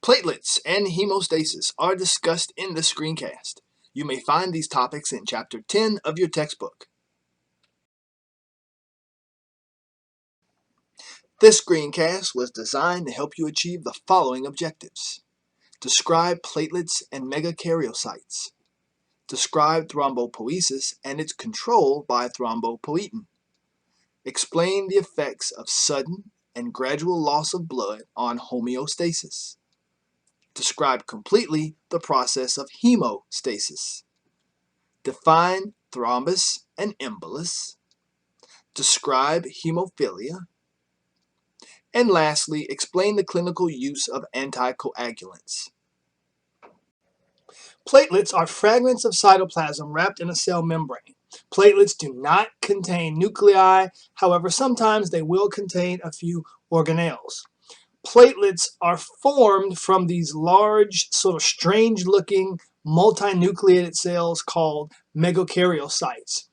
Platelets and hemostasis are discussed in the screencast. You may find these topics in Chapter 10 of your textbook. This screencast was designed to help you achieve the following objectives. Describe platelets and megakaryocytes. Describe thrombopoiesis and its control by thrombopoietin. Explain the effects of sudden and gradual loss of blood on homeostasis. Describe completely the process of hemostasis. Define thrombus and embolus. Describe hemophilia. And lastly, explain the clinical use of anticoagulants. Platelets are fragments of cytoplasm wrapped in a cell membrane. Platelets do not contain nuclei, however, sometimes they will contain a few organelles. Platelets are formed from these large, sort of strange-looking, multinucleated cells called megakaryocytes.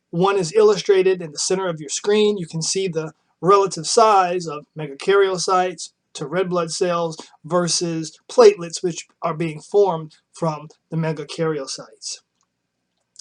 One is illustrated in the center of your screen. You can see the relative size of megakaryocytes to red blood cells versus platelets, which are being formed from the megakaryocytes.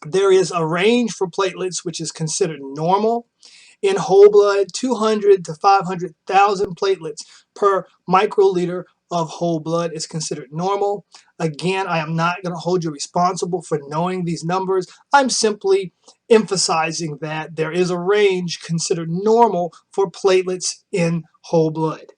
There is a range for platelets which is considered normal. In whole blood, 200 to 500,000 platelets per microliter of whole blood is considered normal. Again, I am not going to hold you responsible for knowing these numbers. I'm simply emphasizing that there is a range considered normal for platelets in whole blood.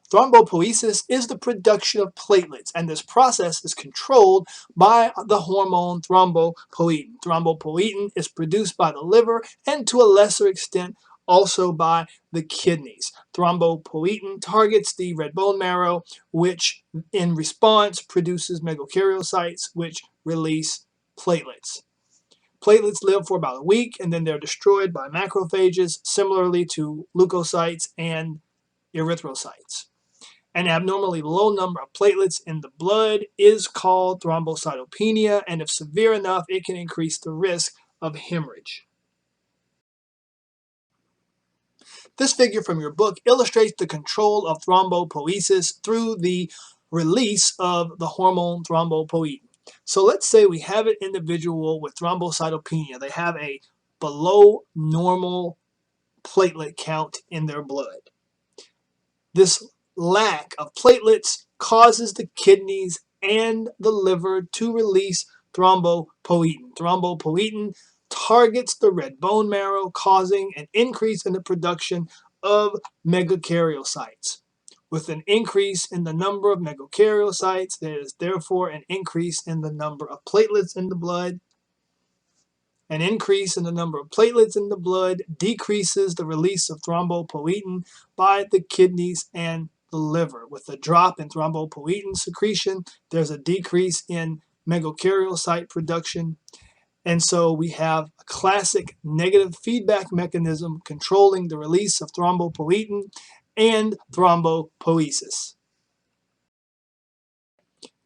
Thrombopoiesis is the production of platelets, and this process is controlled by the hormone thrombopoietin. Thrombopoietin is produced by the liver and to a lesser extent also by the kidneys. Thrombopoietin targets the red bone marrow, which in response produces megakaryocytes, which release platelets. Platelets live for about a week and then they're destroyed by macrophages, similarly to leukocytes and erythrocytes. An abnormally low number of platelets in the blood is called thrombocytopenia, and if severe enough, it can increase the risk of hemorrhage. This figure from your book illustrates the control of thrombopoiesis through the release of the hormone thrombopoietin. So let's say we have an individual with thrombocytopenia. They have a below normal platelet count in their blood. This lack of platelets causes the kidneys and the liver to release thrombopoietin. Thrombopoietin targets the red bone marrow, causing an increase in the production of megakaryocytes. With an increase in the number of megakaryocytes, there is therefore an increase in the number of platelets in the blood. An increase in the number of platelets in the blood decreases the release of thrombopoietin by the kidneys and the liver. With a drop in thrombopoietin secretion, there's a decrease in megakaryocyte production. And so we have a classic negative feedback mechanism controlling the release of thrombopoietin and thrombopoiesis.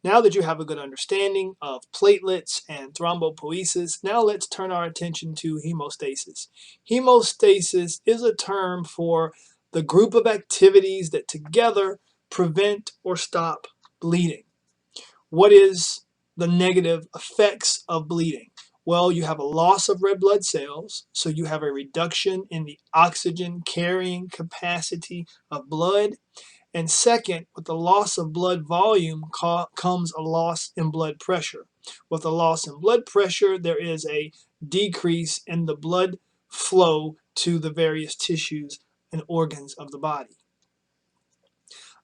Now that you have a good understanding of platelets and thrombopoiesis, now let's turn our attention to hemostasis. Hemostasis is a term for the group of activities that together prevent or stop bleeding. What is the negative effects of bleeding? Well, you have a loss of red blood cells, so you have a reduction in the oxygen carrying capacity of blood. And second, with the loss of blood volume comes a loss in blood pressure. With a loss in blood pressure, there is a decrease in the blood flow to the various tissues and organs of the body.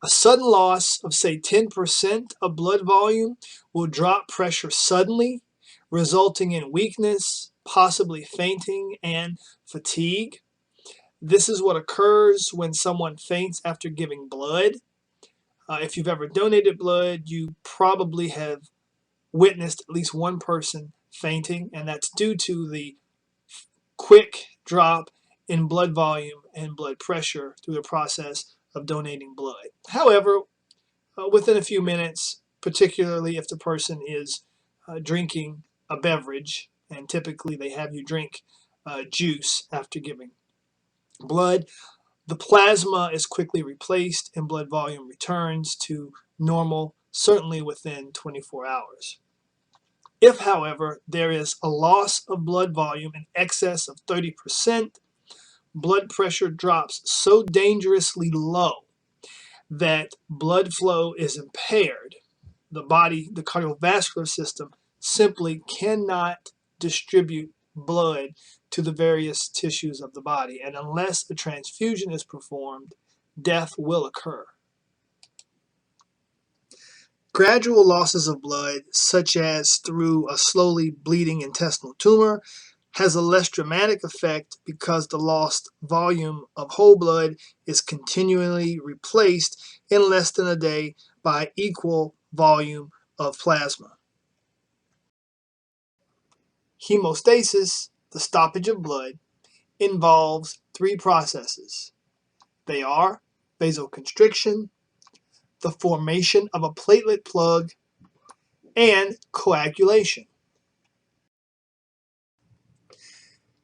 A sudden loss of, say, 10% of blood volume will drop pressure suddenly, resulting in weakness, possibly fainting, and fatigue. This is what occurs when someone faints after giving blood. If you've ever donated blood, you probably have witnessed at least one person fainting, and that's due to the quick drop in blood volume and blood pressure through the process of donating blood. However, within a few minutes, particularly if the person is drinking a beverage, and typically they have you drink juice after giving blood, The plasma is quickly replaced and blood volume returns to normal, certainly within 24 hours. If, however, there is a loss of blood volume in excess of 30%, blood pressure drops so dangerously low that blood flow is impaired. The cardiovascular system, simply cannot distribute blood to the various tissues of the body, and unless a transfusion is performed, death will occur. Gradual losses of blood, such as through a slowly bleeding intestinal tumor, has a less dramatic effect because the lost volume of whole blood is continually replaced in less than a day by equal volume of plasma. Hemostasis, the stoppage of blood, involves three processes. They are vasoconstriction, the formation of a platelet plug, and coagulation.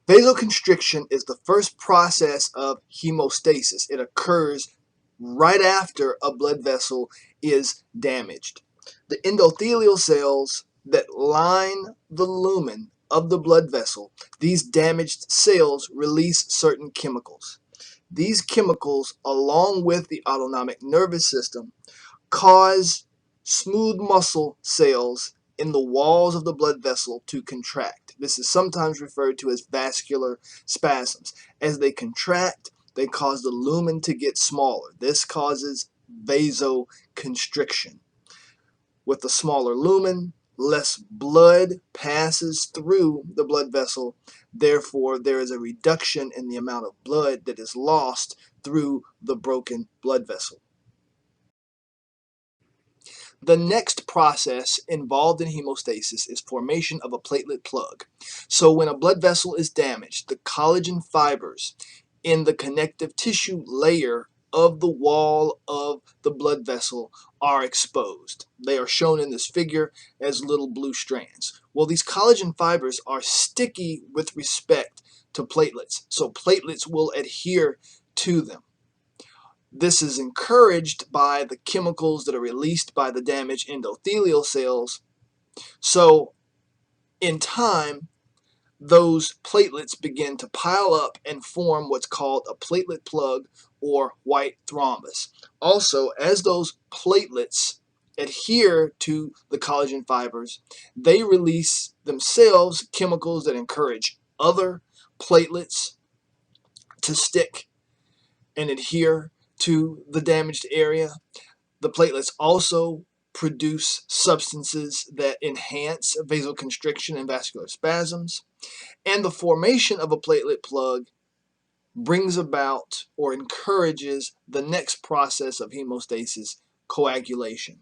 Vasoconstriction is the first process of hemostasis. It occurs right after a blood vessel is damaged. The endothelial cells that line the lumen of the blood vessel, these damaged cells release certain chemicals. These chemicals, along with the autonomic nervous system, cause smooth muscle cells in the walls of the blood vessel to contract. This is sometimes referred to as vascular spasms. As they contract, they cause the lumen to get smaller. This causes vasoconstriction. With the smaller lumen, less blood passes through the blood vessel. Therefore, there is a reduction in the amount of blood that is lost through the broken blood vessel. The next process involved in hemostasis is formation of a platelet plug. So when a blood vessel is damaged, the collagen fibers in the connective tissue layer of the wall of the blood vessel are exposed. They are shown in this figure as little blue strands. Well, these collagen fibers are sticky with respect to platelets, so platelets will adhere to them. This is encouraged by the chemicals that are released by the damaged endothelial cells. So in time, those platelets begin to pile up and form what's called a platelet plug or white thrombus. Also, as those platelets adhere to the collagen fibers, they release themselves chemicals that encourage other platelets to stick and adhere to the damaged area. The platelets also produce substances that enhance vasoconstriction and vascular spasms. And the formation of a platelet plug brings about or encourages the next process of hemostasis, coagulation.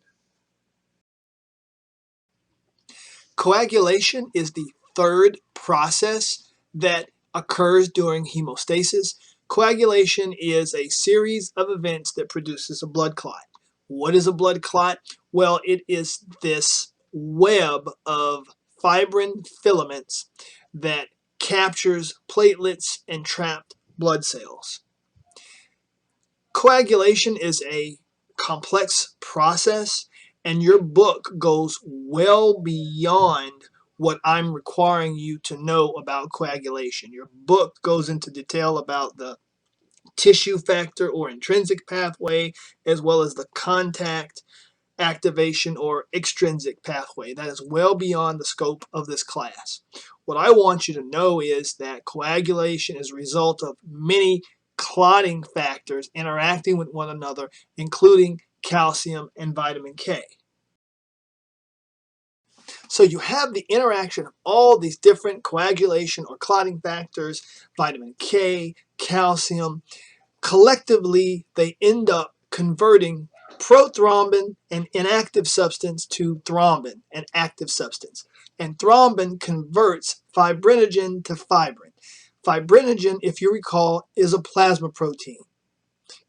Coagulation is the third process that occurs during hemostasis. Coagulation is a series of events that produces a blood clot. What is a blood clot? Well, it is this web of fibrin filaments that captures platelets and trapped blood cells. Coagulation is a complex process, and your book goes well beyond what I'm requiring you to know about coagulation. Your book goes into detail about the tissue factor or intrinsic pathway, as well as the contact, activation, or extrinsic pathway. That is well beyond the scope of this class. What I want you to know is that coagulation is a result of many clotting factors interacting with one another, including calcium and vitamin K. So you have the interaction of all these different coagulation or clotting factors, vitamin K, calcium. Collectively, they end up converting prothrombin, an inactive substance, to thrombin, an active substance. And thrombin converts fibrinogen to fibrin. Fibrinogen, if you recall, is a plasma protein.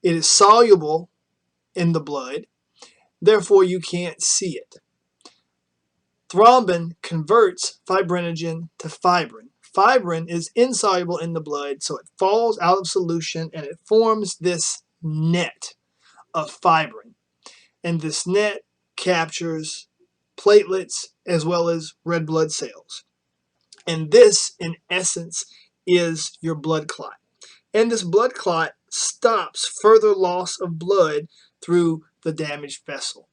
It is soluble in the blood, therefore you can't see it. Thrombin converts fibrinogen to fibrin. Fibrin is insoluble in the blood, so it falls out of solution and it forms this net of fibrin. And this net captures platelets as well as red blood cells. And this, in essence, is your blood clot. And this blood clot stops further loss of blood through the damaged vessel.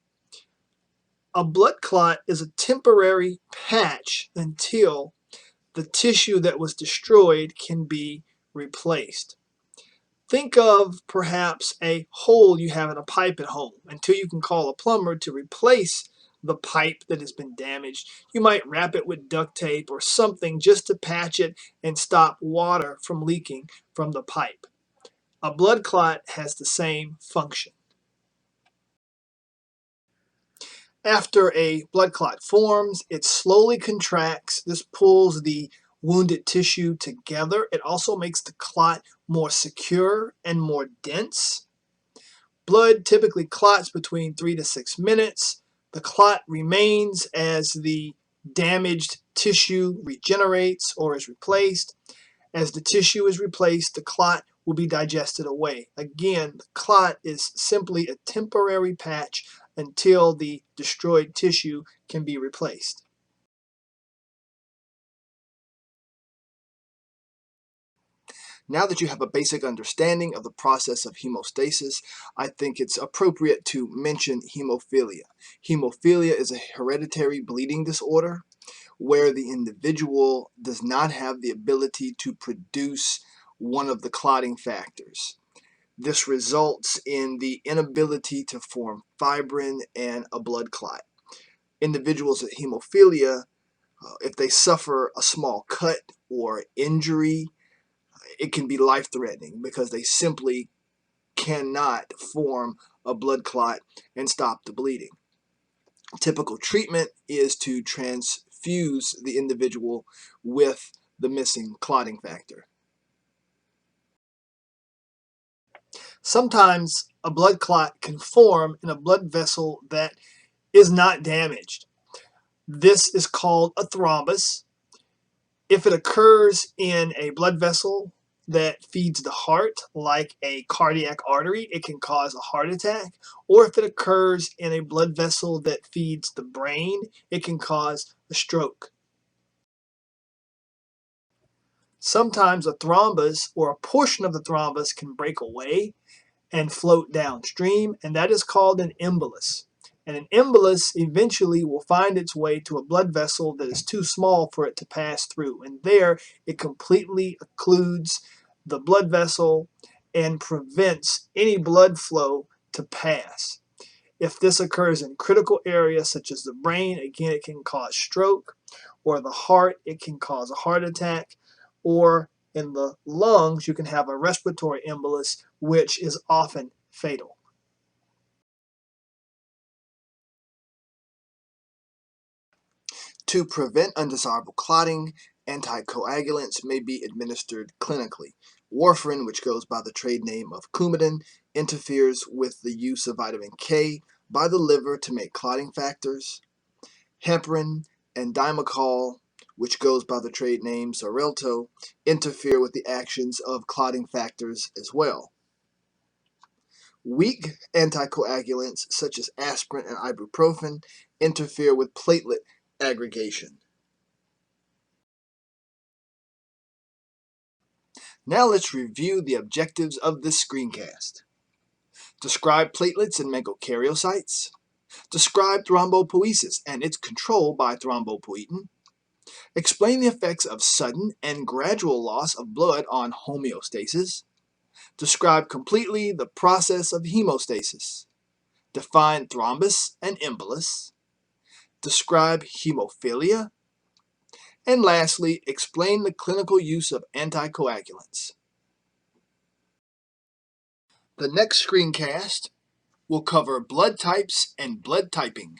A blood clot is a temporary patch until the tissue that was destroyed can be replaced. Think of perhaps a hole you have in a pipe at home until you can call a plumber to replace the pipe that has been damaged. You might wrap it with duct tape or something just to patch it and stop water from leaking from the pipe. A blood clot has the same function. After a blood clot forms, it slowly contracts. This pulls the wounded tissue together. It also makes the clot more secure and more dense. Blood typically clots between 3 to 6 minutes. The clot remains as the damaged tissue regenerates or is replaced. As the tissue is replaced, the clot will be digested away. Again, the clot is simply a temporary patch until the destroyed tissue can be replaced. Now that you have a basic understanding of the process of hemostasis, I think it's appropriate to mention hemophilia. Hemophilia is a hereditary bleeding disorder where the individual does not have the ability to produce one of the clotting factors. This results in the inability to form fibrin and a blood clot. Individuals with hemophilia, if they suffer a small cut or injury, it can be life-threatening because they simply cannot form a blood clot and stop the bleeding. Typical treatment is to transfuse the individual with the missing clotting factor. Sometimes a blood clot can form in a blood vessel that is not damaged. This is called a thrombus. If it occurs in a blood vessel that feeds the heart, like a cardiac artery, it can cause a heart attack. Or if it occurs in a blood vessel that feeds the brain, it can cause a stroke. Sometimes a thrombus or a portion of the thrombus can break away and float downstream, and that is called an embolus. And an embolus eventually will find its way to a blood vessel that is too small for it to pass through. And there it completely occludes the blood vessel and prevents any blood flow to pass. If this occurs in critical areas such as the brain, again, it can cause stroke, or the heart, it can cause a heart attack, or in the lungs, you can have a respiratory embolus, which is often fatal. To prevent undesirable clotting, anticoagulants may be administered clinically. Warfarin, which goes by the trade name of Coumadin, interferes with the use of vitamin K by the liver to make clotting factors. Heparin and Dimacol, which goes by the trade name Xarelto, interfere with the actions of clotting factors as well. Weak anticoagulants, such as aspirin and ibuprofen, interfere with platelet aggregation. Now let's review the objectives of this screencast. Describe platelets and megakaryocytes. Describe thrombopoiesis and its control by thrombopoietin. Explain the effects of sudden and gradual loss of blood on homeostasis. Describe completely the process of hemostasis. Define thrombus and embolus. Describe hemophilia. And lastly, explain the clinical use of anticoagulants. The next screencast will cover blood types and blood typing.